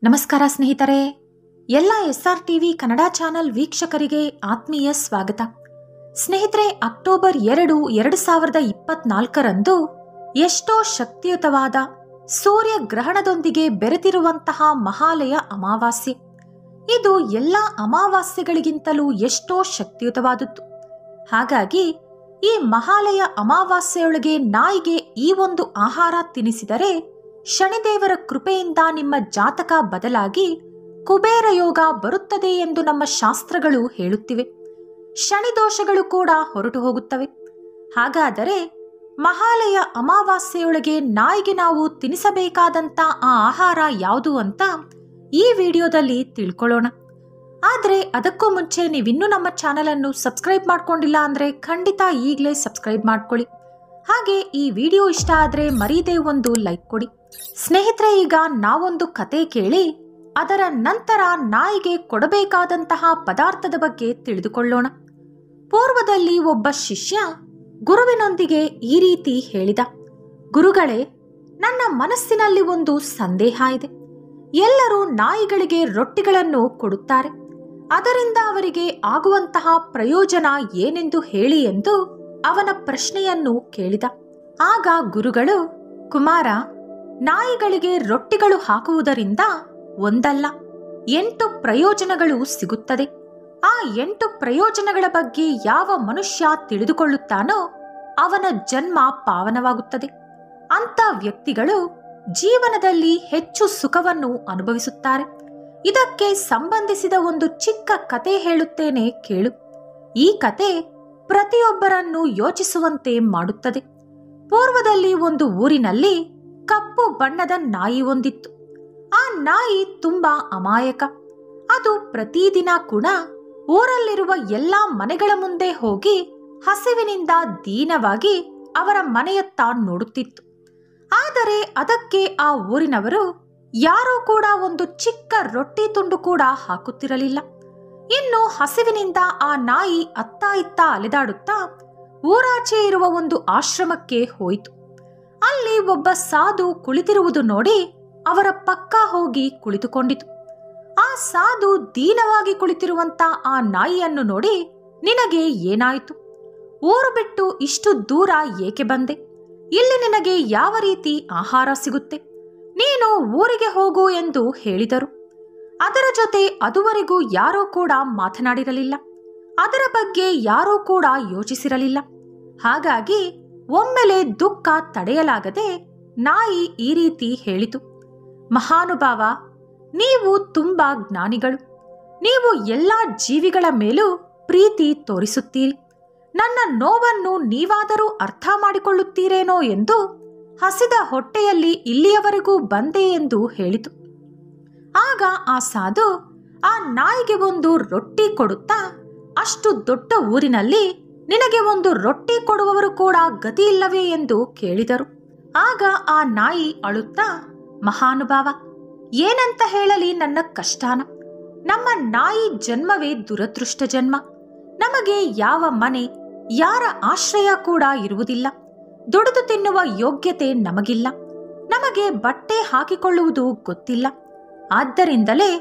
ನಮಸ್ಕಾರ ಸ್ನೇಹಿತರೆ, ಎಲ್ಲ SRTV ಕನ್ನಡ ಚಾನೆಲ್ ವೀಕ್ಷಕರಿಗೆ ಆತ್ಮೀಯ ಸ್ವಾಗತ. ಸ್ನೇಹಿತರೆ, ಅಕ್ಟೋಬರ್ 2, 2024ರಂದು ಎಷ್ಟೋ ಶಕ್ತಿಯುತವಾದ ಸೂರ್ಯ ಗ್ರಹಣದೊಂದಿಗೆ ಬೆರೆತಿರುವಂತಹ ಮಹಾಲಯ ಅಮಾವಾಸ್ಯೆ. ಇದು ಎಲ್ಲ ಅಮಾವಾಸ್ಯೆಗಳಿಗಿಂತಲೂ ಎಷ್ಟೋ ಶಕ್ತಿಯುತವಾದದ್ದು. ಹಾಗಾಗಿ ಈ ಮಹಾಲಯ ಅಮಾವಾಸ್ಯೆಯೊಳಗೆ ನಾಯಿಗೆ ಈ ಒಂದು ಆಹಾರ ತಿನ್ನಿಸಿದರೆ ಶನಿದೇವರ ಕೃಪೆಯಿಂದ ನಿಮ್ಮ ಜಾತಕ ಬದಲಾಗಿ ಕುಬೇರ ಯೋಗ ಬರುತ್ತದೆ ಎಂದು ನಮ್ಮ ಶಾಸ್ತ್ರಗಳು ಹೇಳುತ್ತಿವೆ. ಶನಿ ದೋಷಗಳು ಕೂಡ ಹೊರಟು ಹೋಗುತ್ತವೆ. ಹಾಗಾದರೆ ಮಹಾಲಯ ಅಮಾವಾಸ್ಯೆಯೊಳಗೆ ನಾಯಿಗೆ ನಾವು ತಿನ್ನಿಸಬೇಕಾದಂಥ ಆ ಆಹಾರ ಯಾವುದು ಅಂತ ಈ ವಿಡಿಯೋದಲ್ಲಿ ತಿಳ್ಕೊಳ್ಳೋಣ. ಆದರೆ ಅದಕ್ಕೂ ಮುಂಚೆ ನೀವಿನ್ನೂ ನಮ್ಮ ಚಾನಲನ್ನು ಸಬ್ಸ್ಕ್ರೈಬ್ ಮಾಡ್ಕೊಂಡಿಲ್ಲ ಅಂದರೆ ಖಂಡಿತ ಈಗಲೇ ಸಬ್ಸ್ಕ್ರೈಬ್ ಮಾಡ್ಕೊಳ್ಳಿ. ಹಾಗೆ ಈ ವಿಡಿಯೋ ಇಷ್ಟ ಆದರೆ ಮರೀದೇ ಒಂದು ಲೈಕ್ ಕೊಡಿ. ಸ್ನೇಹಿತರೆ, ಈಗ ನಾವೊಂದು ಕತೆ ಕೇಳಿ ಅದರ ನಂತರ ನಾಯಿಗೆ ಕೊಡಬೇಕಾದಂತಹ ಪದಾರ್ಥದ ಬಗ್ಗೆ ತಿಳಿದುಕೊಳ್ಳೋಣ. ಪೂರ್ವದಲ್ಲಿ ಒಬ್ಬ ಶಿಷ್ಯ ಗುರುವಿನೊಂದಿಗೆ ಈ ರೀತಿ ಹೇಳಿದ: ಗುರುಗಳೇ, ನನ್ನ ಮನಸ್ಸಿನಲ್ಲಿ ಒಂದು ಸಂದೇಹ ಇದೆ. ಎಲ್ಲರೂ ನಾಯಿಗಳಿಗೆ ರೊಟ್ಟಿಗಳನ್ನು ಕೊಡುತ್ತಾರೆ. ಅದರಿಂದ ಅವರಿಗೆ ಆಗುವಂತಹ ಪ್ರಯೋಜನ ಏನೆಂದು ಹೇಳಿ ಎಂದು ಅವನ ಪ್ರಶ್ನೆಯನ್ನು ಕೇಳಿದ. ಆಗ ಗುರುಗಳು, ಕುಮಾರ, ನಾಯಿಗಳಿಗೆ ರೊಟ್ಟಿಗಳು ಹಾಕುವುದರಿಂದ ಒಂದಲ್ಲ 8 ಪ್ರಯೋಜನಗಳು ಸಿಗುತ್ತದೆ. ಆ 8 ಪ್ರಯೋಜನಗಳ ಬಗ್ಗೆ ಯಾವ ಮನುಷ್ಯ ತಿಳಿದುಕೊಳ್ಳುತ್ತಾನೋ ಅವನ ಜನ್ಮ ಪಾವನವಾಗುತ್ತದೆ. ಅಂಥ ವ್ಯಕ್ತಿಗಳು ಜೀವನದಲ್ಲಿ ಹೆಚ್ಚು ಸುಖವನ್ನು ಅನುಭವಿಸುತ್ತಾರೆ. ಇದಕ್ಕೆ ಸಂಬಂಧಿಸಿದ ಒಂದು ಚಿಕ್ಕ ಕತೆ ಹೇಳುತ್ತೇನೆ, ಕೇಳು. ಈ ಕತೆ ಪ್ರತಿಯೊಬ್ಬರನ್ನು ಯೋಚಿಸುವಂತೆ ಮಾಡುತ್ತದೆ. ಪೂರ್ವದಲ್ಲಿ ಒಂದು ಊರಿನಲ್ಲಿ ಕಪ್ಪು ಬಣ್ಣದ ನಾಯಿ ಒಂದಿತ್ತು. ಆ ನಾಯಿ ತುಂಬಾ ಅಮಾಯಕ. ಅದು ಪ್ರತಿದಿನ ಕೂಡ ಊರಲ್ಲಿರುವ ಎಲ್ಲಾ ಮನೆಗಳ ಮುಂದೆ ಹೋಗಿ ಹಸಿವಿನಿಂದ ದೀನವಾಗಿ ಅವರ ಮನೆಯತ್ತ ನೋಡುತ್ತಿತ್ತು. ಆದರೆ ಅದಕ್ಕೆ ಆ ಊರಿನವರು ಯಾರೂ ಕೂಡ ಒಂದು ಚಿಕ್ಕ ರೊಟ್ಟಿ ತುಂಡು ಕೂಡ ಹಾಕುತ್ತಿರಲಿಲ್ಲ. ಇನ್ನು ಹಸಿವಿನಿಂದ ಆ ನಾಯಿ ಅತ್ತ ಇತ್ತ ಅಲೆದಾಡುತ್ತಾ ಊರಾಚೆ ಇರುವ ಒಂದು ಆಶ್ರಮಕ್ಕೆ ಹೋಯಿತು. ಅಲ್ಲಿ ಒಬ್ಬ ಸಾಧು ಕುಳಿತಿರುವುದು ನೋಡಿ ಅವರ ಪಕ್ಕ ಹೋಗಿ ಕುಳಿತುಕೊಂಡಿತು. ಆ ಸಾಧು ದೀನವಾಗಿ ಕುಳಿತಿರುವಂತ ಆ ನಾಯಿಯನ್ನು ನೋಡಿ, ನಿನಗೆ ಏನಾಯಿತು? ಊರು ಬಿಟ್ಟು ಇಷ್ಟು ದೂರ ಏಕೆ ಬಂದೆ? ಇಲ್ಲಿ ನಿನಗೆ ಯಾವ ರೀತಿ ಆಹಾರ ಸಿಗುತ್ತೆ? ನೀನು ಊರಿಗೆ ಹೋಗು ಎಂದು ಹೇಳಿದರು. ಅದರ ಜೊತೆ ಅದುವರೆಗೂ ಯಾರೂ ಕೂಡ ಮಾತನಾಡಿರಲಿಲ್ಲ. ಅದರ ಬಗ್ಗೆ ಯಾರೂ ಕೂಡ ಯೋಚಿಸಿರಲಿಲ್ಲ. ಹಾಗಾಗಿ ಒಮ್ಮೆಲೆ ದುಃಖ ತಡೆಯಲಾಗದೆ ನಾಯಿ ಈ ರೀತಿ ಹೇಳಿತು: ಮಹಾನುಭಾವ, ನೀವು ತುಂಬಾ ಜ್ಞಾನಿಗಳು. ನೀವು ಎಲ್ಲ ಜೀವಿಗಳ ಮೇಲೂ ಪ್ರೀತಿ ತೋರಿಸುತ್ತೀರಿ. ನನ್ನ ನೋವನ್ನು ನೀವಾದರೂ ಅರ್ಥ ಮಾಡಿಕೊಳ್ಳುತ್ತೀರೇನೋ ಎಂದು ಹಸಿದ ಹೊಟ್ಟೆಯಲ್ಲಿ ಇಲ್ಲಿಯವರೆಗೂ ಬಂದೆ ಎಂದು ಹೇಳಿತು. ಆಗ ಆ ಸಾಧು ಆ ನಾಯಿಗೆ ಒಂದು ರೊಟ್ಟಿ ಕೊಡುತ್ತಾ, ಅಷ್ಟು ದೊಡ್ಡ ಊರಿನಲ್ಲಿ ನಿನಗೆ ಒಂದು ರೊಟ್ಟಿ ಕೊಡುವವರು ಕೂಡ ಗತಿ ಇಲ್ಲವೇ ಎಂದು ಕೇಳಿದರು. ಆಗ ಆ ನಾಯಿ ಅಳುತ್ತಾ, ಮಹಾನುಭಾವ, ಏನಂತ ಹೇಳಲಿ ನನ್ನ ಕಷ್ಟಾನ. ನಮ್ಮ ನಾಯಿ ಜನ್ಮವೇ ದುರದೃಷ್ಟ ಜನ್ಮ. ನಮಗೆ ಯಾವ ಮನೆ, ಯಾರ ಆಶ್ರಯ ಕೂಡ ಇರುವುದಿಲ್ಲ. ದುಡಿದು ತಿನ್ನುವ ಯೋಗ್ಯತೆ ನಮಗಿಲ್ಲ. ನಮಗೆ ಬಟ್ಟೆ ಹಾಕಿಕೊಳ್ಳುವುದು ಗೊತ್ತಿಲ್ಲ. ಆದ್ದರಿಂದಲೇ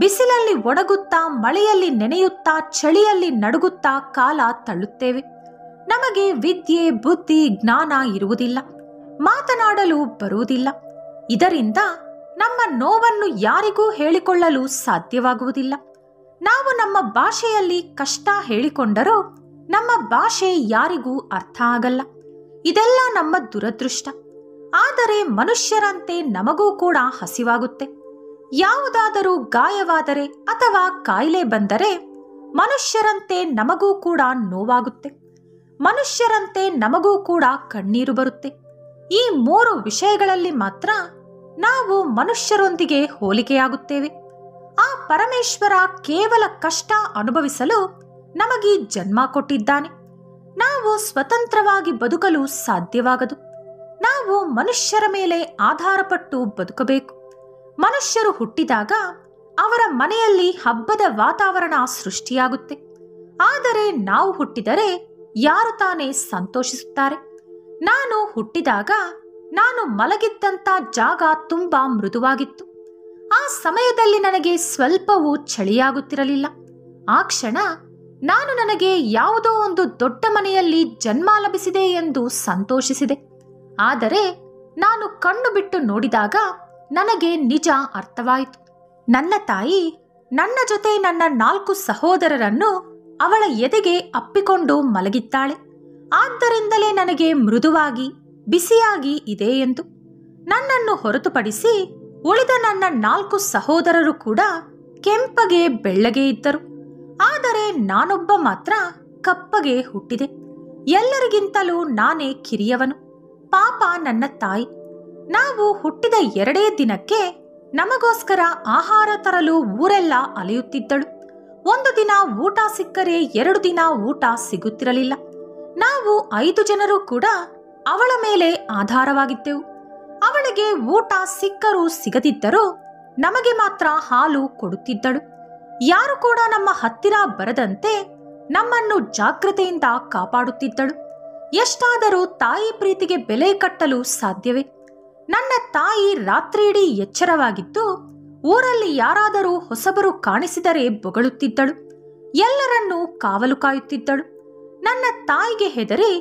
ಬಿಸಿಲಲ್ಲಿ ಒಣಗುತ್ತಾ, ಮಳೆಯಲ್ಲಿ ನೆನೆಯುತ್ತಾ, ಚಳಿಯಲ್ಲಿ ನಡುಗುತ್ತಾ ಕಾಲ ತಳ್ಳುತ್ತೇವೆ. ನಮಗೆ ವಿದ್ಯೆ, ಬುದ್ಧಿ, ಜ್ಞಾನ ಇರುವುದಿಲ್ಲ. ಮಾತನಾಡಲು ಬರುವುದಿಲ್ಲ. ಇದರಿಂದ ನಮ್ಮ ನೋವನ್ನು ಯಾರಿಗೂ ಹೇಳಿಕೊಳ್ಳಲು ಸಾಧ್ಯವಾಗುವುದಿಲ್ಲ. ನಾವು ನಮ್ಮ ಭಾಷೆಯಲ್ಲಿ ಕಷ್ಟ ಹೇಳಿಕೊಂಡರೂ ನಮ್ಮ ಭಾಷೆ ಯಾರಿಗೂ ಅರ್ಥ ಆಗಲ್ಲ. ಇದೆಲ್ಲ ನಮ್ಮ ದುರದೃಷ್ಟ. ಆದರೆ ಮನುಷ್ಯರಂತೆ ನಮಗೂ ಕೂಡ ಹಸಿವಾಗುತ್ತೆ. ಯಾವುದಾದರೂ ಗಾಯವಾದರೆ ಅಥವಾ ಕಾಯಿಲೆ ಬಂದರೆ ಮನುಷ್ಯರಂತೆ ನಮಗೂ ಕೂಡ ನೋವಾಗುತ್ತೆ. ಮನುಷ್ಯರಂತೆ ನಮಗೂ ಕೂಡ ಕಣ್ಣೀರು ಬರುತ್ತೆ. ಈ 3 ವಿಷಯಗಳಲ್ಲಿ ಮಾತ್ರ ನಾವು ಮನುಷ್ಯರೊಂದಿಗೆ ಹೋಲಿಕೆಯಾಗುತ್ತೇವೆ. ಆ ಪರಮೇಶ್ವರ ಕೇವಲ ಕಷ್ಟ ಅನುಭವಿಸಲು ನಮಗೀ ಜನ್ಮ ಕೊಟ್ಟಿದ್ದಾನೆ. ನಾವು ಸ್ವತಂತ್ರವಾಗಿ ಬದುಕಲು ಸಾಧ್ಯವಾಗದು. ನಾವು ಮನುಷ್ಯರ ಮೇಲೆ ಆಧಾರಪಟ್ಟು ಬದುಕಬೇಕು. ಮನುಷ್ಯರು ಹುಟ್ಟಿದಾಗ ಅವರ ಮನೆಯಲ್ಲಿ ಹಬ್ಬದ ವಾತಾವರಣ ಸೃಷ್ಟಿಯಾಗುತ್ತೆ. ಆದರೆ ನಾವು ಹುಟ್ಟಿದರೆ ಯಾರು ತಾನೇ ಸಂತೋಷಿಸುತ್ತಾರೆ? ನಾನು ಹುಟ್ಟಿದಾಗ ನಾನು ಮಲಗಿದ್ದಂಥ ಜಾಗ ತುಂಬಾ ಮೃದುವಾಗಿತ್ತು. ಆ ಸಮಯದಲ್ಲಿ ನನಗೆ ಸ್ವಲ್ಪವೂ ಚಳಿಯಾಗುತ್ತಿರಲಿಲ್ಲ. ಆ ಕ್ಷಣ ನಾನು ನನಗೆ ಯಾವುದೋ ಒಂದು ದೊಡ್ಡ ಮನೆಯಲ್ಲಿ ಜನ್ಮ ಲಭಿಸಿದೆ ಎಂದು ಸಂತೋಷಿಸಿದೆ. ಆದರೆ ನಾನು ಕಣ್ಣು ಬಿಟ್ಟು ನೋಡಿದಾಗ ನನಗೆ ನಿಜ ಅರ್ಥವಾಯಿತು. ನನ್ನ ತಾಯಿ ನನ್ನ ಜೊತೆ ನನ್ನ 4 ಸಹೋದರರನ್ನು ಅವಳ ಎದೆಗೆ ಅಪ್ಪಿಕೊಂಡು ಮಲಗಿದ್ದಾಳೆ. ಆದ್ದರಿಂದಲೇ ನನಗೆ ಮೃದುವಾಗಿ ಬಿಸಿಯಾಗಿ ಇದೆ ಎಂದು. ನನ್ನನ್ನು ಹೊರತುಪಡಿಸಿ ಉಳಿದ ನನ್ನ 4 ಸಹೋದರರು ಕೂಡ ಕೆಂಪಗೆ ಬೆಳ್ಳಗೆ ಇದ್ದರು. ಆದರೆ ನಾನೊಬ್ಬ ಮಾತ್ರ ಕಪ್ಪಗೆ ಹುಟ್ಟಿದೆ. ಎಲ್ಲರಿಗಿಂತಲೂ ನಾನೇ ಕಿರಿಯವನು. ಪಾಪ ನನ್ನ ತಾಯಿ. ನಾವು ಹುಟ್ಟಿದ 2 ದಿನಕ್ಕೆ ನಮಗೋಸ್ಕರ ಆಹಾರ ತರಲು ಊರೆಲ್ಲ ಅಲೆಯುತ್ತಿದ್ದಳು. ಒಂದು ದಿನ ಊಟ ಸಿಕ್ಕರೆ 2 ದಿನ ಊಟ ಸಿಗುತ್ತಿರಲಿಲ್ಲ. ನಾವು 5 ಜನರು ಕೂಡ ಅವಳ ಮೇಲೆ ಆಧಾರವಾಗಿದ್ದೆವು. ಅವಳಿಗೆ ಊಟ ಸಿಕ್ಕರೂ ಸಿಗದಿದ್ದರೂ ನಮಗೆ ಮಾತ್ರ ಹಾಲು ಕೊಡುತ್ತಿದ್ದಳು. ಯಾರು ಕೂಡ ನಮ್ಮ ಹತ್ತಿರ ಬರದಂತೆ ನಮ್ಮನ್ನು ಜಾಗ್ರತೆಯಿಂದ ಕಾಪಾಡುತ್ತಿದ್ದಳು. ಎಷ್ಟಾದರೂ ತಾಯಿ ಪ್ರೀತಿಗೆ ಬೆಲೆ ಕಟ್ಟಲು ಸಾಧ್ಯವೇ? ನನ್ನ ತಾಯಿ ರಾತ್ರಿಯಿಡೀ ಎಚ್ಚರವಾಗಿದ್ದು ಊರಲ್ಲಿ ಯಾರಾದರೂ ಹೊಸಬರು ಕಾಣಿಸಿದರೆ ಬೊಗಳುತ್ತಿದ್ದಳು. ಎಲ್ಲರನ್ನೂ ಕಾವಲು ಕಾಯುತ್ತಿದ್ದಳು. ನನ್ನ ತಾಯಿಗೆ ಹೆದರಿ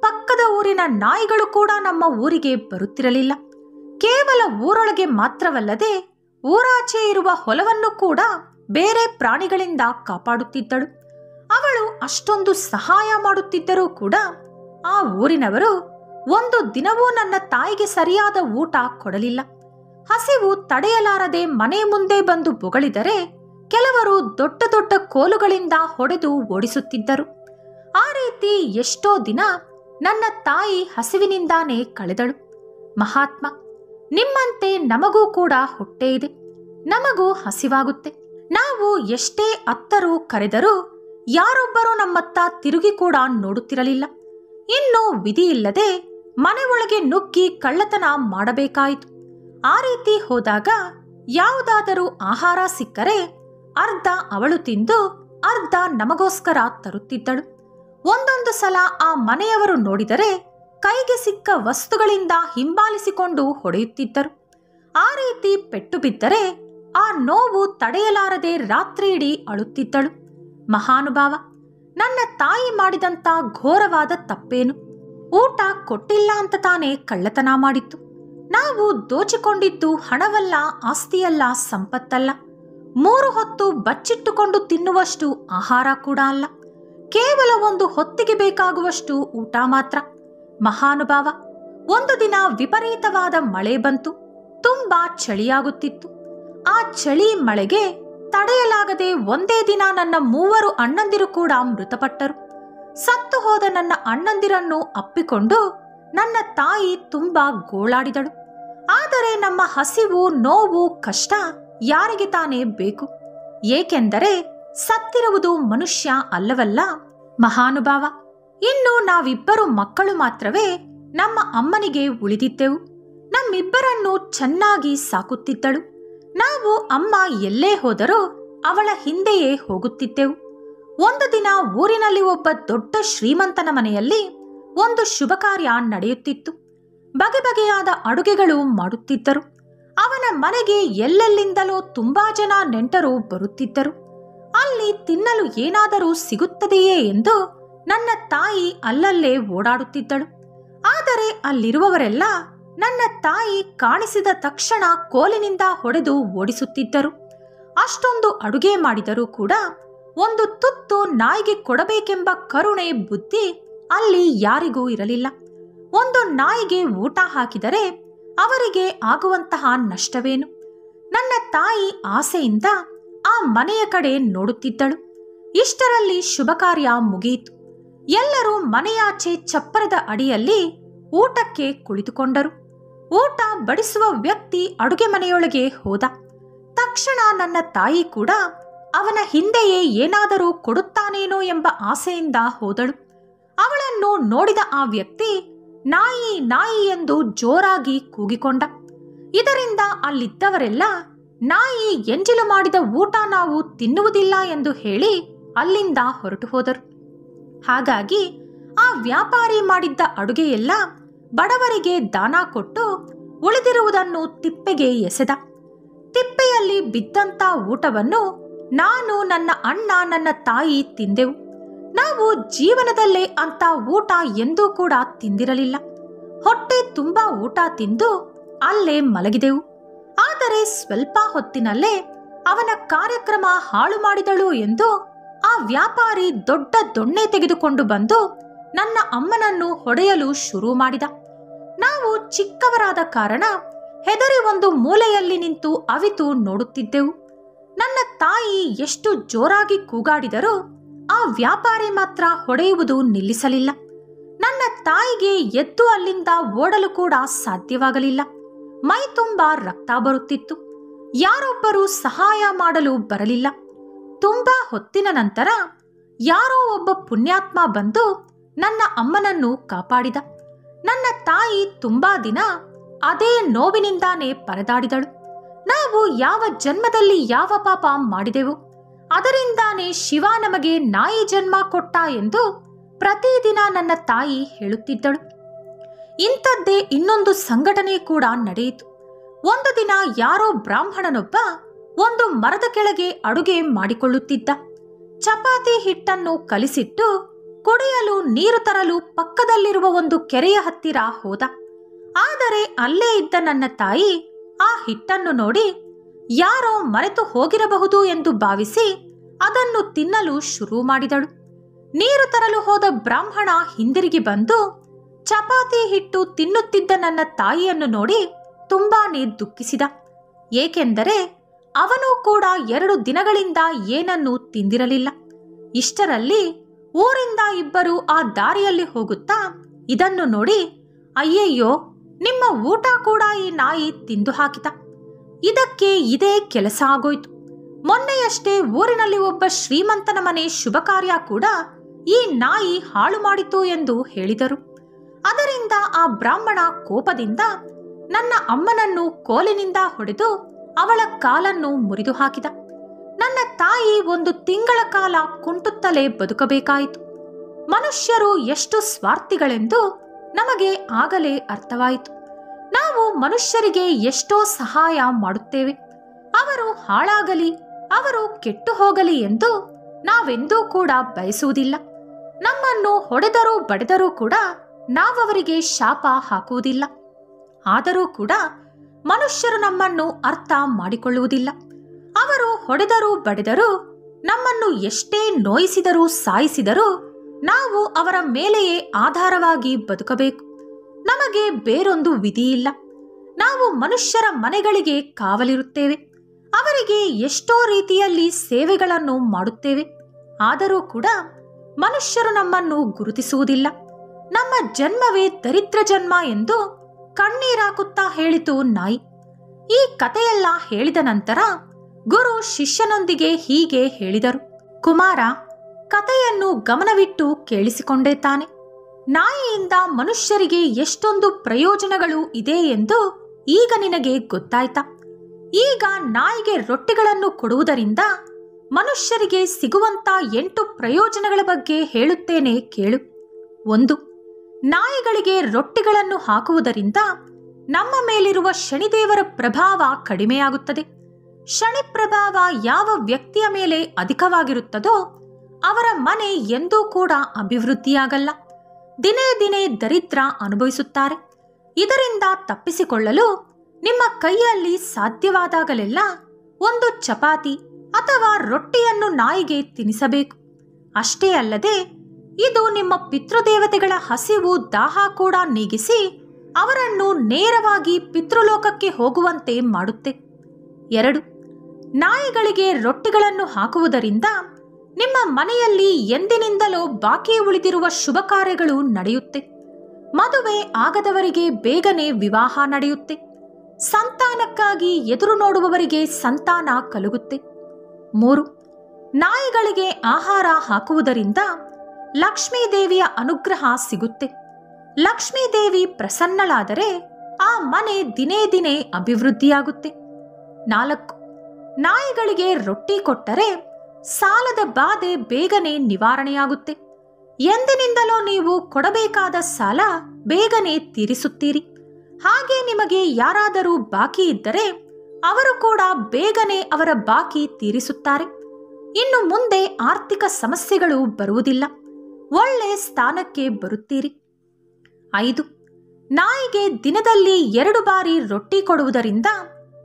ಪಕ್ಕದ ಊರಿನ ನಾಯಿಗಳು ಕೂಡ ನಮ್ಮ ಊರಿಗೆ ಬರುತ್ತಿರಲಿಲ್ಲ. ಕೇವಲ ಊರೊಳಗೆ ಮಾತ್ರವಲ್ಲದೆ ಊರಾಚೆ ಇರುವ ಹೊಲವನ್ನು ಕೂಡ ಬೇರೆ ಪ್ರಾಣಿಗಳಿಂದ ಕಾಪಾಡುತ್ತಿದ್ದಳು. ಅವಳು ಅಷ್ಟೊಂದು ಸಹಾಯ ಮಾಡುತ್ತಿದ್ದರೂ ಕೂಡ ಆ ಊರಿನವರು ಒಂದು ದಿನವೂ ನನ್ನ ತಾಯಿಗೆ ಸರಿಯಾದ ಊಟ ಕೊಡಲಿಲ್ಲ. ಹಸಿವು ತಡೆಯಲಾರದೆ ಮನೆ ಮುಂದೆ ಬಂದು ಬೊಗಳಿದರೆ ಕೆಲವರು ದೊಡ್ಡ ದೊಡ್ಡ ಕೋಲುಗಳಿಂದ ಹೊಡೆದು ಓಡಿಸುತ್ತಿದ್ದರು. ಆ ರೀತಿ ಎಷ್ಟೋ ದಿನ ನನ್ನ ತಾಯಿ ಹಸಿವಿನಿಂದಾನೇ ಕಳೆದಳು. ಮಹಾತ್ಮ, ನಿಮ್ಮಂತೆ ನಮಗೂ ಕೂಡ ಹೊಟ್ಟೆ ಇದೆ. ನಮಗೂ ಹಸಿವಾಗುತ್ತೆ. ನಾವು ಎಷ್ಟೇ ಅತ್ತರೂ ಕರೆದರೂ ಯಾರೊಬ್ಬರೂ ನಮ್ಮತ್ತ ತಿರುಗಿ ಕೂಡ ನೋಡುತ್ತಿರಲಿಲ್ಲ. ಇನ್ನು ವಿಧಿ ಇಲ್ಲದೆ ಮನೆ ಒಳಗೆ ನುಗ್ಗಿ ಕಳ್ಳತನ ಮಾಡಬೇಕಾಯಿತು. ಆ ರೀತಿ ಹೋದಾಗ ಯಾವುದಾದರೂ ಆಹಾರ ಸಿಕ್ಕರೆ ಅರ್ಧ ಅವಳು ತಿಂದು ಅರ್ಧ ನಮಗೋಸ್ಕರ ತರುತ್ತಿದ್ದಳು. ಒಂದೊಂದು ಸಲ ಆ ಮನೆಯವರು ನೋಡಿದರೆ ಕೈಗೆ ಸಿಕ್ಕ ವಸ್ತುಗಳಿಂದ ಹಿಂಬಾಲಿಸಿಕೊಂಡು ಹೊಡೆಯುತ್ತಿದ್ದರು. ಆ ರೀತಿ ಪೆಟ್ಟು ಬಿದ್ದರೆ ಆ ನೋವು ತಡೆಯಲಾರದೆ ರಾತ್ರಿಯಿಡೀ ಅಳುತ್ತಿದ್ದಳು. ಮಹಾನುಭಾವ, ನನ್ನ ತಾಯಿ ಮಾಡಿದಂಥ ಘೋರವಾದ ತಪ್ಪೇನು? ಊಟ ಕೊಟ್ಟಿಲ್ಲ ಅಂತ ತಾನೇ ಕಳ್ಳತನ ಮಾಡಿತ್ತು. ನಾವು ದೋಚಿಕೊಂಡಿದ್ದು ಹಣವಲ್ಲ, ಆಸ್ತಿಯಲ್ಲ, ಸಂಪತ್ತಲ್ಲ. 3 ಹೊತ್ತು ಬಚ್ಚಿಟ್ಟುಕೊಂಡು ತಿನ್ನುವಷ್ಟು ಆಹಾರ ಕೂಡ ಅಲ್ಲ. ಕೇವಲ ಒಂದು ಹೊತ್ತಿಗೆ ಬೇಕಾಗುವಷ್ಟು ಊಟ ಮಾತ್ರ. ಮಹಾನುಭಾವ, ಒಂದು ದಿನ ವಿಪರೀತವಾದ ಮಳೆ ಬಂತು. ತುಂಬಾ ಚಳಿಯಾಗುತ್ತಿತ್ತು. ಆ ಚಳಿ ಮಳೆಗೆ ತಡೆಯಲಾಗದೆ ಒಂದೇ ದಿನ ನನ್ನ 3 ಅಣ್ಣಂದಿರು ಕೂಡ ಮೃತಪಟ್ಟರು. ಸತ್ತು ಹೋದ ನನ್ನ ಅಣ್ಣಂದಿರನ್ನು ಅಪ್ಪಿಕೊಂಡು ನನ್ನ ತಾಯಿ ತುಂಬಾ ಗೋಳಾಡಿದಳು. ಆದರೆ ನಮ್ಮ ಹಸಿವು, ನೋವು, ಕಷ್ಟ ಯಾರಿಗೆ ತಾನೇ ಬೇಕು? ಏಕೆಂದರೆ ಸತ್ತಿರುವುದು ಮನುಷ್ಯ ಅಲ್ಲವಲ್ಲ? ಮಹಾನುಭಾವ, ಇನ್ನು ನಾವಿಬ್ಬರು ಮಕ್ಕಳು ಮಾತ್ರವೇ ನಮ್ಮ ಅಮ್ಮನಿಗೆ ಉಳಿದಿದ್ದೆವು. ನಮ್ಮಿಬ್ಬರನ್ನು ಚೆನ್ನಾಗಿ ಸಾಕುತ್ತಿದ್ದಳು. ನಾವು ಅಮ್ಮ ಎಲ್ಲೇ ಹೋದರೂ ಅವಳ ಹಿಂದೆಯೇ ಹೋಗುತ್ತಿದ್ದೆವು. ಒಂದು ದಿನ ಊರಿನಲ್ಲಿ ಒಬ್ಬ ದೊಡ್ಡ ಶ್ರೀಮಂತನ ಮನೆಯಲ್ಲಿ ಒಂದು ಶುಭ ಕಾರ್ಯ ನಡೆಯುತ್ತಿತ್ತು. ಬಗೆ ಬಗೆಯಾದ ಅಡುಗೆಗಳು ಮಾಡುತ್ತಿದ್ದರು. ಅವನ ಮನೆಗೆ ಎಲ್ಲೆಲ್ಲಿಂದಲೋ ತುಂಬಾ ಜನ ನೆಂಟರು ಬರುತ್ತಿದ್ದರು. ಅಲ್ಲಿ ತಿನ್ನಲು ಏನಾದರೂ ಸಿಗುತ್ತದೆಯೇ ಎಂದು ನನ್ನ ತಾಯಿ ಅಲ್ಲಲ್ಲೇ ಓಡಾಡುತ್ತಿದ್ದಳು. ಆದರೆ ಅಲ್ಲಿರುವವರೆಲ್ಲ ನನ್ನ ತಾಯಿ ಕಾಣಿಸಿದ ತಕ್ಷಣ ಕೋಲಿನಿಂದ ಹೊಡೆದು ಓಡಿಸುತ್ತಿದ್ದರು. ಅಷ್ಟೊಂದು ಅಡುಗೆ ಮಾಡಿದರೂ ಕೂಡ ಒಂದು ತುತ್ತು ನಾಯಿಗೆ ಕೊಡಬೇಕೆಂಬ ಕರುಣೆ, ಬುದ್ಧಿ ಅಲ್ಲಿ ಯಾರಿಗೂ ಇರಲಿಲ್ಲ. ಒಂದು ನಾಯಿಗೆ ಊಟ ಹಾಕಿದರೆ ಅವರಿಗೆ ಆಗುವಂತಹ ನಷ್ಟವೇನು? ನನ್ನ ತಾಯಿ ಆಸೆಯಿಂದ ಆ ಮನೆಯ ಕಡೆ ನೋಡುತ್ತಿದ್ದಳು. ಇಷ್ಟರಲ್ಲಿ ಶುಭ ಕಾರ್ಯ ಮುಗಿಯಿತು. ಎಲ್ಲರೂ ಮನೆಯಾಚೆ ಚಪ್ಪರದ ಅಡಿಯಲ್ಲಿ ಊಟಕ್ಕೆ ಕುಳಿತುಕೊಂಡರು. ಊಟ ಬಡಿಸುವ ವ್ಯಕ್ತಿ ಅಡುಗೆ ಮನೆಯೊಳಗೆ ಹೋದ ತಕ್ಷಣ ನನ್ನ ತಾಯಿ ಕೂಡ ಅವನ ಹಿಂದೆಯೇ ಏನಾದರೂ ಕೊಡುತ್ತಾನೇನೋ ಎಂಬ ಆಸೆಯಿಂದ ಹೋದಳು. ಅವಳನ್ನು ನೋಡಿದ ಆ ವ್ಯಕ್ತಿ ನಾಯಿ ನಾಯಿ ಎಂದು ಜೋರಾಗಿ ಕೂಗಿಕೊಂಡ. ಇದರಿಂದ ಅಲ್ಲಿದ್ದವರೆಲ್ಲ ನಾಯಿ ಎಂಜಿಲು ಮಾಡಿದ ಊಟ ನಾವು ತಿನ್ನುವುದಿಲ್ಲ ಎಂದು ಹೇಳಿ ಅಲ್ಲಿಂದ ಹೊರಟು ಹೋದರು. ಹಾಗಾಗಿ ಆ ವ್ಯಾಪಾರಿ ಮಾಡಿದ್ದ ಅಡುಗೆಯೆಲ್ಲ ಬಡವರಿಗೆ ದಾನ ಕೊಟ್ಟು ಉಳಿದಿರುವುದನ್ನು ತಿಪ್ಪೆಗೆ ಎಸೆದ. ತಿಪ್ಪೆಯ ರಸ್ತೆಯಲ್ಲಿ ಬಿದ್ದಂತ ಊಟವನ್ನು ನಾನು, ನನ್ನ ಅಣ್ಣ, ನನ್ನ ತಾಯಿ ತಿಂದೆವು. ನಾವು ಜೀವನದಲ್ಲೇ ಅಂತ ಊಟ ಎಂದೂ ಕೂಡ ತಿಂದಿರಲಿಲ್ಲ. ಹೊಟ್ಟೆ ತುಂಬಾ ಊಟ ತಿಂದು ಅಲ್ಲೇ ಮಲಗಿದೆವು. ಆದರೆ ಸ್ವಲ್ಪ ಹೊತ್ತಿನಲ್ಲೇ ಅವನ ಕಾರ್ಯಕ್ರಮ ಹಾಳು ಮಾಡಿದಳು ಎಂದು ಆ ವ್ಯಾಪಾರಿ ದೊಡ್ಡ ದೊಣ್ಣೆ ತೆಗೆದುಕೊಂಡು ಬಂದು ನನ್ನ ಅಮ್ಮನನ್ನು ಹೊಡೆಯಲು ಶುರು ಮಾಡಿದ. ನಾವು ಚಿಕ್ಕವರಾದ ಕಾರಣ ಹೆದರಿ ಒಂದು ಮೂಲೆಯಲ್ಲಿ ನಿಂತು ಅವಿತು ನೋಡುತ್ತಿದ್ದೆವು. ನನ್ನ ತಾಯಿ ಎಷ್ಟು ಜೋರಾಗಿ ಕೂಗಾಡಿದರೂ ಆ ವ್ಯಾಪಾರಿ ಮಾತ್ರ ಹೊಡೆಯುವುದು ನಿಲ್ಲಿಸಲಿಲ್ಲ. ನನ್ನ ತಾಯಿಗೆ ಎದ್ದು ಅಲ್ಲಿಂದ ಓಡಲು ಕೂಡ ಸಾಧ್ಯವಾಗಲಿಲ್ಲ. ಮೈ ತುಂಬ ರಕ್ತ ಬರುತ್ತಿತ್ತು. ಯಾರೊಬ್ಬರೂ ಸಹಾಯ ಮಾಡಲು ಬರಲಿಲ್ಲ. ತುಂಬಾ ಹೊತ್ತಿನ ನಂತರ ಯಾರೋ ಒಬ್ಬ ಪುಣ್ಯಾತ್ಮ ಬಂದು ನನ್ನ ಅಮ್ಮನನ್ನು ಕಾಪಾಡಿದ. ನನ್ನ ತಾಯಿ ತುಂಬಾ ದಿನ ಅದೇ ನೋವಿನಿಂದಾನೇ ಪರದಾಡಿದಳು. ನಾವು ಯಾವ ಜನ್ಮದಲ್ಲಿ ಯಾವ ಪಾಪ ಮಾಡಿದೆವು, ಅದರಿಂದಾನೇ ಶಿವ ನಮಗೆ ನಾಯಿ ಜನ್ಮ ಕೊಟ್ಟ ಎಂದು ಪ್ರತಿದಿನ ನನ್ನ ತಾಯಿ ಹೇಳುತ್ತಿದ್ದಳು. ಇಂಥದ್ದೇ ಇನ್ನೊಂದು ಸಂಘಟನೆ ಕೂಡ ನಡೆಯಿತು. ಒಂದು ದಿನ ಯಾರೋ ಬ್ರಾಹ್ಮಣನೊಬ್ಬ ಒಂದು ಮರದ ಕೆಳಗೆ ಅಡುಗೆ ಮಾಡಿಕೊಳ್ಳುತ್ತಿದ್ದ. ಚಪಾತಿ ಹಿಟ್ಟನ್ನು ಕಲಿಸಿಟ್ಟು ಕುಡಿಯಲು ನೀರು ತರಲು ಪಕ್ಕದಲ್ಲಿರುವ ಒಂದು ಕೆರೆಯ ಹತ್ತಿರ ಹೋದ. ಆದರೆ ಅಲ್ಲೇ ಇದ್ದ ನನ್ನ ತಾಯಿ ಆ ಹಿಟ್ಟನ್ನು ನೋಡಿ ಯಾರೋ ಮರೆತು ಹೋಗಿರಬಹುದು ಎಂದು ಭಾವಿಸಿ ಅದನ್ನು ತಿನ್ನಲು ಶುರು ಮಾಡಿದಳು. ನೀರು ತರಲು ಹೋದ ಬ್ರಾಹ್ಮಣ ಹಿಂದಿರುಗಿ ಬಂದು ಚಪಾತಿ ಹಿಟ್ಟು ತಿನ್ನುತ್ತಿದ್ದ ನನ್ನ ತಾಯಿಯನ್ನು ನೋಡಿ ತುಂಬಾನೇ ದುಃಖಿಸಿದ. ಏಕೆಂದರೆ ಅವನು ಕೂಡ 2 ದಿನಗಳಿಂದ ಏನನ್ನೂ ತಿಂದಿರಲಿಲ್ಲ. ಇಷ್ಟರಲ್ಲಿ ಊರಿಂದ ಇಬ್ಬರು ಆ ದಾರಿಯಲ್ಲಿ ಹೋಗುತ್ತಾ ಇದನ್ನು ನೋಡಿ, ಅಯ್ಯಯ್ಯೋ, ನಿಮ್ಮ ಊಟ ಕೂಡ ಈ ನಾಯಿ ತಿಂದು ಹಾಕಿತ. ಇದಕ್ಕೆ ಇದೇ ಕೆಲಸ ಆಗೋಯ್ತು. ಮೊನ್ನೆಯಷ್ಟೇ ಊರಿನಲ್ಲಿ ಒಬ್ಬ ಶ್ರೀಮಂತನ ಮನೆ ಶುಭ ಕಾರ್ಯ ಕೂಡ ಈ ನಾಯಿ ಹಾಳು ಮಾಡಿತು ಎಂದು ಹೇಳಿದರು. ಅದರಿಂದ ಆ ಬ್ರಾಹ್ಮಣ ಕೋಪದಿಂದ ನನ್ನ ಅಮ್ಮನನ್ನು ಕೋಲಿನಿಂದ ಹೊಡೆದು ಅವಳ ಕಾಲನ್ನು ಮುರಿದು ಹಾಕಿದ. ನನ್ನ ತಾಯಿ 1 ತಿಂಗಳ ಕಾಲ ಕುಂಟುತ್ತಲೇ ಬದುಕಬೇಕಾಯಿತು. ಮನುಷ್ಯರು ಎಷ್ಟು ಸ್ವಾರ್ಥಿಗಳೆಂದು ನಮಗೆ ಆಗಲೇ ಅರ್ಥವಾಯಿತು. ನಾವು ಮನುಷ್ಯರಿಗೆ ಎಷ್ಟೋ ಸಹಾಯ ಮಾಡುತ್ತೇವೆ. ಅವರು ಹಾಳಾಗಲಿ, ಅವರು ಕೆಟ್ಟು ಹೋಗಲಿ ಎಂದು ನಾವೆಂದೂ ಕೂಡ ಬಯಸುವುದಿಲ್ಲ. ನಮ್ಮನ್ನು ಹೊಡೆದರೂ ಬಡೆದರೂ ಕೂಡ ನಾವವರಿಗೆ ಶಾಪ ಹಾಕುವುದಿಲ್ಲ. ಆದರೂ ಕೂಡ ಮನುಷ್ಯರು ನಮ್ಮನ್ನು ಅರ್ಥ ಮಾಡಿಕೊಳ್ಳುವುದಿಲ್ಲ. ಅವರು ಹೊಡೆದರೂ ಬಡೆದರೂ, ನಮ್ಮನ್ನು ಎಷ್ಟೇ ನೋಯಿಸಿದರೂ ಸಾಯಿಸಿದರೂ ನಾವು ಅವರ ಮೇಲೆಯೇ ಆಧಾರವಾಗಿ ಬದುಕಬೇಕು. ನಮಗೆ ಬೇರೊಂದು ವಿಧಿಯಿಲ್ಲ. ನಾವು ಮನುಷ್ಯರ ಮನೆಗಳಿಗೆ ಕಾವಲಿರುತ್ತೇವೆ. ಅವರಿಗೆ ಎಷ್ಟೋ ರೀತಿಯಲ್ಲಿ ಸೇವೆಗಳನ್ನು ಮಾಡುತ್ತೇವೆ. ಆದರೂ ಕೂಡ ಮನುಷ್ಯರು ನಮ್ಮನ್ನು ಗುರುತಿಸುವುದಿಲ್ಲ. ನಮ್ಮ ಜನ್ಮವೇ ದರಿದ್ರ ಜನ್ಮ ಎಂದು ಕಣ್ಣೀರಾಕುತ್ತಾ ಹೇಳಿತು ನಾಯಿ. ಈ ಕಥೆಯೆಲ್ಲ ಹೇಳಿದ ನಂತರ ಗುರು ಶಿಷ್ಯನೊಂದಿಗೆ ಹೀಗೆ ಹೇಳಿದರು: ಕುಮಾರ, ಕಥೆಯನ್ನು ಗಮನವಿಟ್ಟು ಕೇಳಿಸಿಕೊಂಡೇ ತಾನೆ. ನಾಯಿಯಿಂದ ಮನುಷ್ಯರಿಗೆ ಎಷ್ಟೊಂದು ಪ್ರಯೋಜನಗಳು ಇದೆ ಎಂದು ಈಗ ನಿನಗೆ ಗೊತ್ತಾಯ್ತಾ? ಈಗ ನಾಯಿಗೆ ರೊಟ್ಟಿಗಳನ್ನು ಕೊಡುವುದರಿಂದ ಮನುಷ್ಯರಿಗೆ ಸಿಗುವಂತ 8 ಪ್ರಯೋಜನಗಳ ಬಗ್ಗೆ ಹೇಳುತ್ತೇನೆ ಕೇಳು. 1. ನಾಯಿಗಳಿಗೆ ರೊಟ್ಟಿಗಳನ್ನು ಹಾಕುವುದರಿಂದ ನಮ್ಮ ಮೇಲಿರುವ ಶನಿದೇವರ ಪ್ರಭಾವ ಕಡಿಮೆಯಾಗುತ್ತದೆ. ಶನಿ ಪ್ರಭಾವ ಯಾವ ವ್ಯಕ್ತಿಯ ಮೇಲೆ ಅಧಿಕವಾಗಿರುತ್ತದೋ ಅವರ ಮನೆ ಎಂದೂ ಕೂಡ ಅಭಿವೃದ್ಧಿಯಾಗಲ್ಲ. ದಿನೇ ದಿನೇ ದರಿದ್ರ ಅನುಭವಿಸುತ್ತಾರೆ. ಇದರಿಂದ ತಪ್ಪಿಸಿಕೊಳ್ಳಲು ನಿಮ್ಮ ಕೈಯಲ್ಲಿ ಸಾಧ್ಯವಾದಾಗಲೆಲ್ಲ 1 ಚಪಾತಿ ಅಥವಾ ರೊಟ್ಟಿಯನ್ನು ನಾಯಿಗೆ ತಿನ್ನಿಸಬೇಕು. ಅಷ್ಟೇ ಅಲ್ಲದೆ ಇದು ನಿಮ್ಮ ಪಿತೃದೇವತೆಗಳ ಹಸಿವು ದಾಹ ಕೂಡ ನೀಗಿಸಿ ಅವರನ್ನು ನೇರವಾಗಿ ಪಿತೃಲೋಕಕ್ಕೆ ಹೋಗುವಂತೆ ಮಾಡುತ್ತೆ. 2. ನಾಯಿಗಳಿಗೆ ರೊಟ್ಟಿಗಳನ್ನು ಹಾಕುವುದರಿಂದ ನಿಮ್ಮ ಮನೆಯಲ್ಲಿ ಎಂದಿನಿಂದಲೋ ಬಾಕಿ ಉಳಿದಿರುವ ಶುಭ ಕಾರ್ಯಗಳು ನಡೆಯುತ್ತೆ. ಮದುವೆ ಆಗದವರಿಗೆ ಬೇಗನೆ ವಿವಾಹ ನಡೆಯುತ್ತೆ. ಸಂತಾನಕ್ಕಾಗಿ ಎದುರು ನೋಡುವವರಿಗೆ ಸಂತಾನ ಕಲುಗುತ್ತೆ. 3. ನಾಯಿಗಳಿಗೆ ಆಹಾರ ಹಾಕುವುದರಿಂದ ಲಕ್ಷ್ಮೀದೇವಿಯ ಅನುಗ್ರಹ ಸಿಗುತ್ತೆ. ಲಕ್ಷ್ಮೀದೇವಿ ಪ್ರಸನ್ನಳಾದರೆ ಆ ಮನೆ ದಿನೇ ದಿನೇ ಅಭಿವೃದ್ಧಿಯಾಗುತ್ತೆ. 4. ನಾಯಿಗಳಿಗೆ ರೊಟ್ಟಿ ಕೊಟ್ಟರೆ ಸಾಲದ ಬಾಧೆ ಬೇಗನೆ ನಿವಾರಣೆಯಾಗುತ್ತೆ. ಎಂದಿನಿಂದಲೂ ನೀವು ಕೊಡಬೇಕಾದ ಸಾಲ ಬೇಗನೆ ತೀರಿಸುತ್ತೀರಿ. ಹಾಗೆ ನಿಮಗೆ ಯಾರಾದರೂ ಬಾಕಿ ಇದ್ದರೆ ಅವರು ಕೂಡ ಬೇಗನೆ ಅವರ ಬಾಕಿ ತೀರಿಸುತ್ತಾರೆ. ಇನ್ನು ಮುಂದೆ ಆರ್ಥಿಕ ಸಮಸ್ಯೆಗಳು ಬರುವುದಿಲ್ಲ. ಒಳ್ಳೆ ಸ್ಥಾನಕ್ಕೆ ಬರುತ್ತೀರಿ. 5. ನಾಯಿಗೆ ದಿನದಲ್ಲಿ 2 ಬಾರಿ ರೊಟ್ಟಿ ಕೊಡುವುದರಿಂದ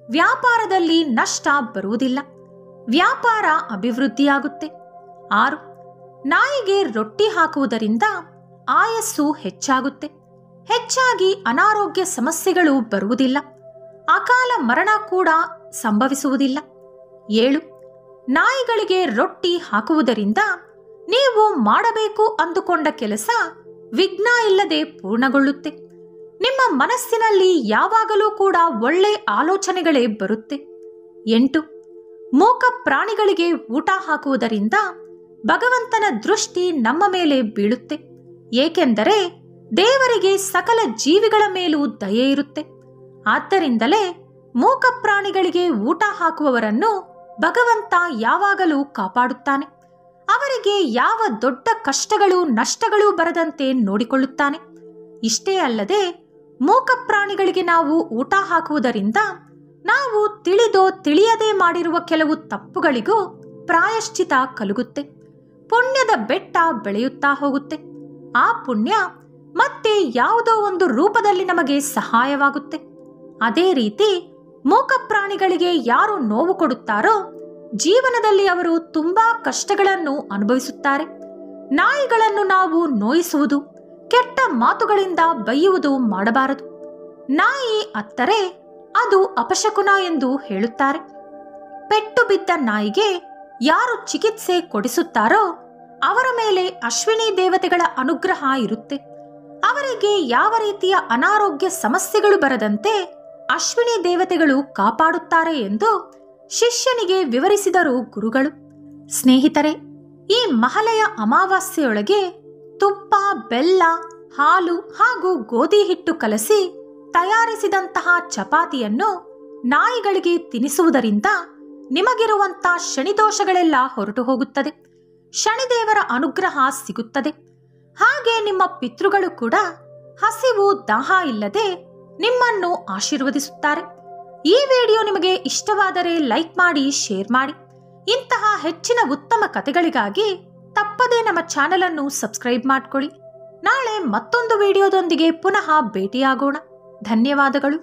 ವ್ಯಾಪಾರದಲ್ಲಿ ನಷ್ಟ ಬರುವುದಿಲ್ಲ. ವ್ಯಾಪಾರ ಅಭಿವೃದ್ಧಿಯಾಗುತ್ತೆ. 6. ನಾಯಿಗೆ ರೊಟ್ಟಿ ಹಾಕುವುದರಿಂದ ಆಯಸ್ಸು ಹೆಚ್ಚಾಗುತ್ತೆ. ಹೆಚ್ಚಾಗಿ ಅನಾರೋಗ್ಯ ಸಮಸ್ಯೆಗಳು ಬರುವುದಿಲ್ಲ. ಅಕಾಲ ಮರಣ ಕೂಡ ಸಂಭವಿಸುವುದಿಲ್ಲ. 7. ನಾಯಿಗಳಿಗೆ ರೊಟ್ಟಿ ಹಾಕುವುದರಿಂದ ನೀವು ಮಾಡಬೇಕು ಅಂದುಕೊಂಡ ಕೆಲಸ ವಿಘ್ನ ಇಲ್ಲದೆ ಪೂರ್ಣಗೊಳ್ಳುತ್ತೆ. ನಿಮ್ಮ ಮನಸ್ಸಿನಲ್ಲಿ ಯಾವಾಗಲೂ ಕೂಡ ಒಳ್ಳೆ ಆಲೋಚನೆಗಳೇ ಬರುತ್ತೆ. 8. ಮೂಕ ಪ್ರಾಣಿಗಳಿಗೆ ಊಟ ಹಾಕುವುದರಿಂದ ಭಗವಂತನ ದೃಷ್ಟಿ ನಮ್ಮ ಮೇಲೆ ಬೀಳುತ್ತೆ. ಏಕೆಂದರೆ ದೇವರಿಗೆ ಸಕಲ ಜೀವಿಗಳ ಮೇಲೂ ದಯೆ ಇರುತ್ತೆ. ಆದ್ದರಿಂದಲೇ ಮೂಕ ಪ್ರಾಣಿಗಳಿಗೆ ಊಟ ಹಾಕುವವರನ್ನು ಭಗವಂತ ಯಾವಾಗಲೂ ಕಾಪಾಡುತ್ತಾನೆ. ಅವರಿಗೆ ಯಾವ ದೊಡ್ಡ ಕಷ್ಟಗಳು ನಷ್ಟಗಳು ಬರದಂತೆ ನೋಡಿಕೊಳ್ಳುತ್ತಾನೆ. ಇಷ್ಟೇ ಅಲ್ಲದೆ ಮೂಕ ಪ್ರಾಣಿಗಳಿಗೆ ನಾವು ಊಟ ಹಾಕುವುದರಿಂದ ನಾವು ತಿಳಿದೋ ತಿಳಿಯದೆ ಮಾಡಿರುವ ಕೆಲವು ತಪ್ಪುಗಳಿಗೂ ಪ್ರಾಯಶ್ಚಿತ ಕಲುಗುತ್ತೆ. ಪುಣ್ಯದ ಬೆಟ್ಟ ಬೆಳೆಯುತ್ತಾ ಹೋಗುತ್ತೆ. ಆ ಪುಣ್ಯ ಮತ್ತೆ ಯಾವುದೋ ಒಂದು ರೂಪದಲ್ಲಿ ನಮಗೆ ಸಹಾಯವಾಗುತ್ತೆ. ಅದೇ ರೀತಿ ಮೂಕ ಪ್ರಾಣಿಗಳಿಗೆ ಯಾರು ನೋವು ಕೊಡುತ್ತಾರೋ ಜೀವನದಲ್ಲಿ ಅವರು ತುಂಬಾ ಕಷ್ಟಗಳನ್ನು ಅನುಭವಿಸುತ್ತಾರೆ. ನಾಯಿಗಳನ್ನು ನಾವು ನೋಯಿಸುವುದು, ಕೆಟ್ಟ ಮಾತುಗಳಿಂದ ಬೈಯುವುದು ಮಾಡಬಾರದು. ನಾಯಿ ಅತ್ತರೆ ಅದು ಅಪಶಕುನ ಎಂದು ಹೇಳುತ್ತಾರೆ. ಪೆಟ್ಟು ಬಿದ್ದ ನಾಯಿಗೆ ಯಾರು ಚಿಕಿತ್ಸೆ ಕೊಡಿಸುತ್ತಾರೋ ಅವರ ಮೇಲೆ ಅಶ್ವಿನಿ ದೇವತೆಗಳ ಅನುಗ್ರಹ ಇರುತ್ತೆ. ಅವರಿಗೆ ಯಾವ ರೀತಿಯ ಅನಾರೋಗ್ಯ ಸಮಸ್ಯೆಗಳು ಬರದಂತೆ ಅಶ್ವಿನಿ ದೇವತೆಗಳು ಕಾಪಾಡುತ್ತಾರೆ ಎಂದು ಶಿಷ್ಯನಿಗೆ ವಿವರಿಸಿದರು ಗುರುಗಳು. ಸ್ನೇಹಿತರೆ, ಈ ಮಹಾಲಯ ಅಮಾವಾಸ್ಯೆಯೊಳಗೆ ತುಪ್ಪ, ಬೆಲ್ಲ, ಹಾಲು ಹಾಗೂ ಗೋಧಿ ಹಿಟ್ಟು ಕಲಸಿ ತಯಾರಿಸಿದಂತಹ ಚಪಾತಿಯನ್ನು ನಾಯಿಗಳಿಗೆ ತಿನ್ನಿಸುವುದರಿಂದ ನಿಮಗಿರುವಂಥ ಶನಿದೋಷಗಳೆಲ್ಲ ಹೊರಟು ಹೋಗುತ್ತದೆ. ಶನಿದೇವರ ಅನುಗ್ರಹ ಸಿಗುತ್ತದೆ. ಹಾಗೆ ನಿಮ್ಮ ಪಿತೃಗಳು ಕೂಡ ಹಸಿವು ದಾಹ ಇಲ್ಲದೆ ನಿಮ್ಮನ್ನು ಆಶೀರ್ವದಿಸುತ್ತಾರೆ. ಈ ವಿಡಿಯೋ ನಿಮಗೆ ಇಷ್ಟವಾದರೆ ಲೈಕ್ ಮಾಡಿ, ಶೇರ್ ಮಾಡಿ. ಇಂತಹ ಹೆಚ್ಚಿನ ಉತ್ತಮ ಕಥೆಗಳಿಗಾಗಿ ತಪ್ಪದೇ ನಮ್ಮ ಚಾನೆಲ್ ಅನ್ನು ಸಬ್ಸ್ಕ್ರೈಬ್ ಮಾಡಿಕೊಳ್ಳಿ. ನಾಳೆ ಮತ್ತೊಂದು ವಿಡಿಯೋದೊಂದಿಗೆ ಪುನಃ ಭೇಟಿಯಾಗೋಣ. ಧನ್ಯವಾದಗಳು.